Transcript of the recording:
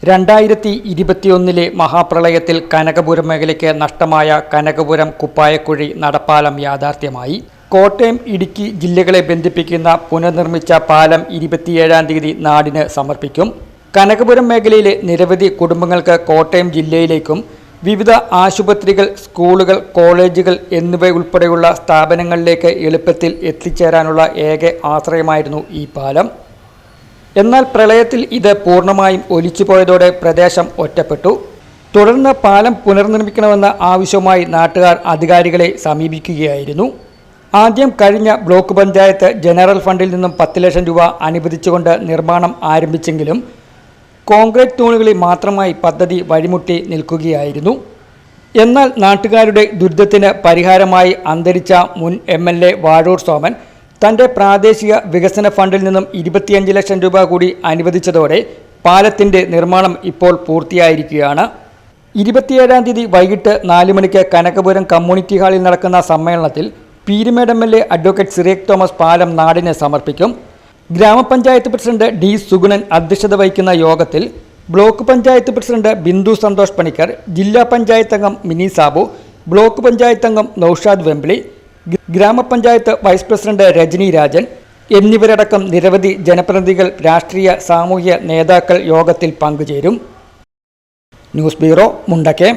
2021 മഹാപ്രളയത്തിൽ കനകപുരം മേഖലയ്ക്ക് നഷ്ടമായ കനകപുരം കുപ്പായക്കുഴി നടപ്പാലം യാഥാർത്ഥ്യമായി. കോട്ടയം, ഇടുക്കി ജില്ലകളെ ബന്ധിപ്പിക്കുന്ന പുനർനിർമ്മിച്ച പാലം 27-ാം തീയതി നാടിന് സമർപ്പിക്കും. കനകപുരം മേഖലയിലെ നിരവധി കുടുംബങ്ങൾക്ക് കോട്ടയം ജില്ലയിലേക്കും വിവിധ ആശുപത്രികൾ, സ്കൂളുകൾ, കോളേജുകൾ എന്നിവയുൾപ്പെടെയുള്ള സ്ഥാപനങ്ങളിലേക്ക് എളുപ്പത്തിൽ എത്തിച്ചേരാനുള്ള ഏക ആശ്രയമായിരുന്നു ഈ പാലം. എന്നാൽ പ്രളയത്തിൽ ഇത് പൂർണ്ണമായും ഒലിച്ചുപോയതോടെ പ്രദേശം ഒറ്റപ്പെട്ടു. തുടർന്ന് പാലം പുനർനിർമ്മിക്കണമെന്ന ആവശ്യവുമായി നാട്ടുകാർ അധികാരികളെ സമീപിക്കുകയായിരുന്നു. ആദ്യം കഴിഞ്ഞ ബ്ലോക്ക് പഞ്ചായത്ത് ജനറൽ ഫണ്ടിൽ നിന്നും 10 ലക്ഷം രൂപ അനുവദിച്ചുകൊണ്ട് നിർമ്മാണം ആരംഭിച്ചെങ്കിലും കോൺക്രീറ്റ് തൂണുകളിൽ മാത്രമായി പദ്ധതി വഴിമുട്ടി നിൽക്കുകയായിരുന്നു. എന്നാൽ നാട്ടുകാരുടെ ദുരിതത്തിന് പരിഹാരമായി അന്തരിച്ച മുൻ MLA വാഴൂർ സോമൻ തൻ്റെ പ്രാദേശിക വികസന ഫണ്ടിൽ നിന്നും 25 ലക്ഷം രൂപ കൂടി അനുവദിച്ചതോടെ പാലത്തിൻ്റെ നിർമ്മാണം ഇപ്പോൾ പൂർത്തിയായിരിക്കുകയാണ്. 27-ാം തീയതി വൈകിട്ട് 4 മണിക്ക് കനകപുരം കമ്മ്യൂണിറ്റി ഹാളിൽ നടക്കുന്ന സമ്മേളനത്തിൽ പീരുമേട് MLA അഡ്വക്കേറ്റ് സിറിയക് തോമസ് പാലം നാടിന് സമർപ്പിക്കും. ഗ്രാമപഞ്ചായത്ത് പ്രസിഡന്റ് D. സുഗുണൻ അധ്യക്ഷത വഹിക്കുന്ന യോഗത്തിൽ ബ്ലോക്ക് പഞ്ചായത്ത് പ്രസിഡന്റ് ബിന്ദു സന്തോഷ് പണിക്കർ, ജില്ലാ പഞ്ചായത്ത് അംഗം മിനി സാബു, ബ്ലോക്ക് പഞ്ചായത്ത് അംഗം നൌഷാദ് വെമ്പിളി, ഗ്രാമപഞ്ചായത്ത് വൈസ് പ്രസിഡന്റ് രജനി രാജൻ എന്നിവരടക്കം നിരവധി ജനപ്രതിനിധികൾ, രാഷ്ട്രീയ സാമൂഹ്യ നേതാക്കൾ യോഗത്തിൽ പങ്കുചേരും. News bureau, Mundakayam.